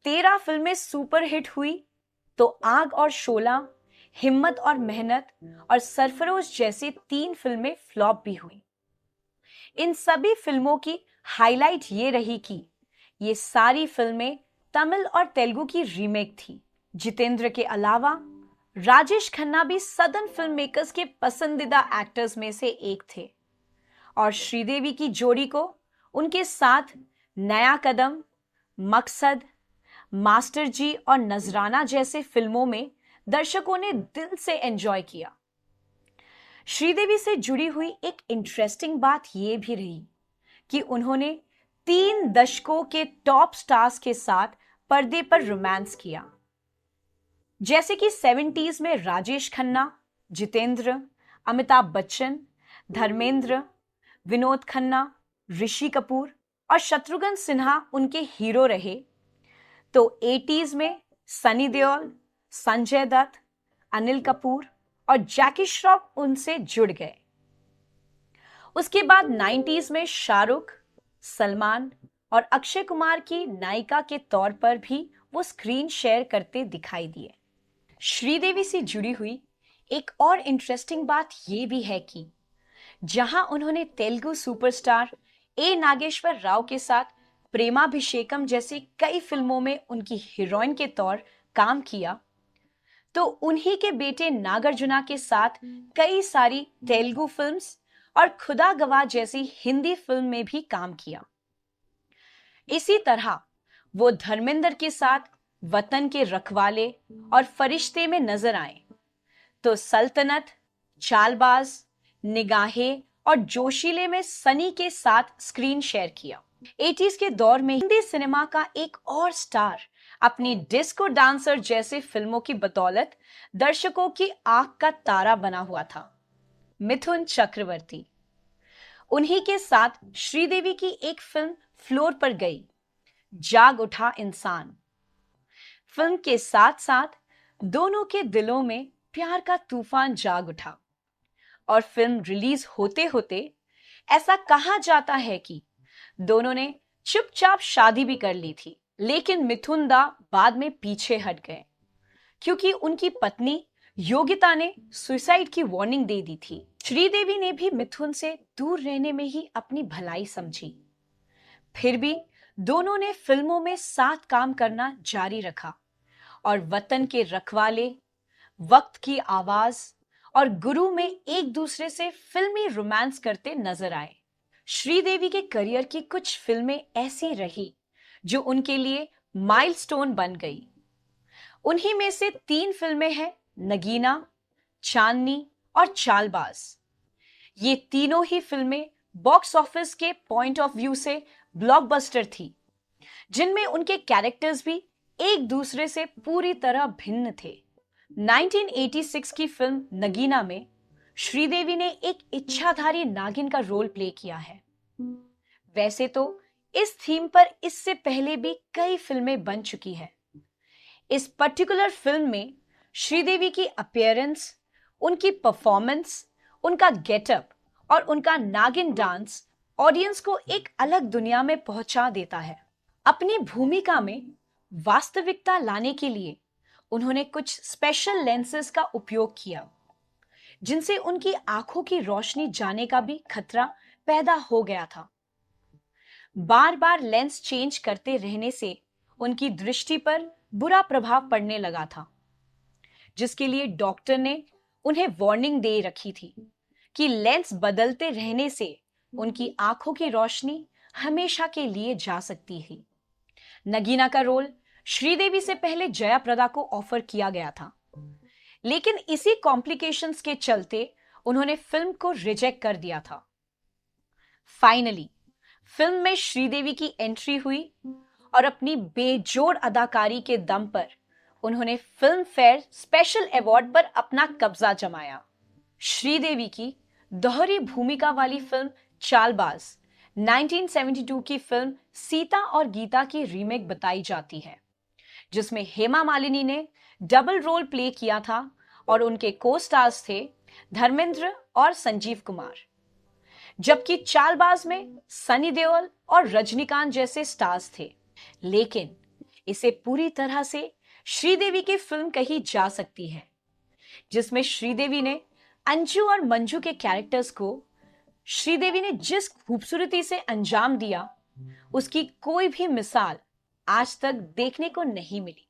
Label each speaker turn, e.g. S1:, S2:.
S1: 13 फिल्में सुपरहिट हुई तो आग और शोला, हिम्मत और मेहनत और सरफरोश जैसी 3 फिल्में फ्लॉप भी हुई। इन सभी फिल्मों की हाईलाइट ये रही कि ये सारी फिल्में तमिल और तेलुगु की रीमेक थी। जितेंद्र के अलावा राजेश खन्ना भी सदर्न फिल्म मेकर्स के पसंदीदा एक्टर्स में से एक थे और श्रीदेवी की जोड़ी को उनके साथ नया कदम, मकसद, मास्टर जी और नजराना जैसे फिल्मों में दर्शकों ने दिल से एंजॉय किया। श्रीदेवी से जुड़ी हुई एक इंटरेस्टिंग बात यह भी रही कि उन्होंने 3 दशकों के टॉप स्टार्स के साथ पर्दे पर रोमांस किया, जैसे कि 70s में राजेश खन्ना, जितेंद्र, अमिताभ बच्चन, धर्मेंद्र, विनोद खन्ना, ऋषि कपूर और शत्रुघ्न सिन्हा उनके हीरो रहे, तो 80s में सनी देओल, संजय दत्त, अनिल कपूर और जैकी श्रॉफ उनसे जुड़ गए। उसके बाद 90s में शाहरुख, सलमान और अक्षय कुमार की नायिका के तौर पर भी वो स्क्रीन शेयर करते दिखाई दिए। श्रीदेवी से जुड़ी हुई एक और इंटरेस्टिंग बात यह भी है कि जहां उन्होंने तेलुगु सुपरस्टार ए नागेश्वर राव के साथ प्रेमाभिषेकम जैसी कई फिल्मों में उनकी हीरोइन के तौर काम किया, तो उन्हीं के बेटे नागार्जुना के साथ कई सारी तेलुगु फिल्म्स और खुदा गवाह जैसी हिंदी फिल्म में भी काम किया। इसी तरह वो धर्मेंद्र के साथ वतन के रखवाले और फरिश्ते में नजर आए, तो सल्तनत, चालबाज, निगाहें और जोशीले में सनी के साथ स्क्रीन शेयर किया। 80s के दौर में हिंदी सिनेमा का एक और स्टार अपनी डिस्को डांसर जैसे फिल्मों की बदौलत दर्शकों की आंख का तारा बना हुआ था, मिथुन चक्रवर्ती। उन्हीं के साथ श्रीदेवी की एक फिल्म फ्लोर पर गई, जाग उठा इंसान। फिल्म के साथ साथ दोनों के दिलों में प्यार का तूफान जाग उठा और फिल्म रिलीज होते होते ऐसा कहा जाता है कि दोनों ने चुपचाप शादी भी कर ली थी, लेकिन मिथुन दा बाद में पीछे हट गए क्योंकि उनकी पत्नी योगिता ने सुसाइड की वार्निंग दे दी थी। श्रीदेवी ने भी मिथुन से दूर रहने में ही अपनी भलाई समझी। फिर भी दोनों ने फिल्मों में साथ काम करना जारी रखा और वतन के रखवाले, वक्त की आवाज और गुरु में एक दूसरे से फिल्मी रोमांस करते नजर आए। श्रीदेवी के करियर की कुछ फिल्में ऐसी रही जो उनके लिए माइलस्टोन बन गई। उन्हीं में से 3 फिल्में हैं नगीना, चांदनी और चालबाज। ये तीनों ही फिल्में बॉक्स ऑफिस के पॉइंट ऑफ व्यू से ब्लॉकबस्टर थी, जिनमें उनके कैरेक्टर्स भी एक दूसरे से पूरी तरह भिन्न थे। 1986 की फिल्म नगीना में श्रीदेवी ने एक इच्छाधारी नागिन का रोल प्ले किया है। वैसे तो इस थीम पर इससे पहले भी कई फिल्में बन चुकी है। इस पर्टिकुलर फिल्म में श्रीदेवी की अपीयरेंस, उनकी परफॉर्मेंस, उनका गेटअप और उनका नागिन डांस ऑडियंस को एक अलग दुनिया में पहुंचा देता है। अपनी भूमिका में वास्तविकता लाने के लिए उन्होंने कुछ स्पेशल लेंसेज का उपयोग किया, जिनसे उनकी आंखों की रोशनी जाने का भी खतरा पैदा हो गया था। बार बार लेंस चेंज करते रहने से उनकी दृष्टि पर बुरा प्रभाव पड़ने लगा था, जिसके लिए डॉक्टर ने उन्हें वार्निंग दे रखी थी कि लेंस बदलते रहने से उनकी आंखों की रोशनी हमेशा के लिए जा सकती है। नगीना का रोल श्रीदेवी से पहले जया प्रदा को ऑफर किया गया था, लेकिन इसी कॉम्प्लिकेशंस के चलते उन्होंने फिल्म को रिजेक्ट कर दिया था। फाइनली फिल्म में श्रीदेवी की एंट्री हुई और अपनी बेजोड़ अदाकारी के दम पर उन्होंने फिल्म फेयर स्पेशल अवार्ड पर अपना कब्जा जमाया। श्रीदेवी की दोहरी भूमिका वाली फिल्म चालबाज 1972 की फिल्म सीता और गीता की रीमेक बताई जाती है, जिसमें हेमा मालिनी ने डबल रोल प्ले किया था और उनके को स्टार्स थे धर्मेंद्र और संजीव कुमार, जबकि चालबाज में सनी देओल और रजनीकांत जैसे स्टार्स थे। लेकिन इसे पूरी तरह से श्रीदेवी की फिल्म कही जा सकती है, जिसमें श्रीदेवी ने अंजू और मंजू के कैरेक्टर्स को श्रीदेवी ने जिस खूबसूरती से अंजाम दिया, उसकी कोई भी मिसाल आज तक देखने को नहीं मिली।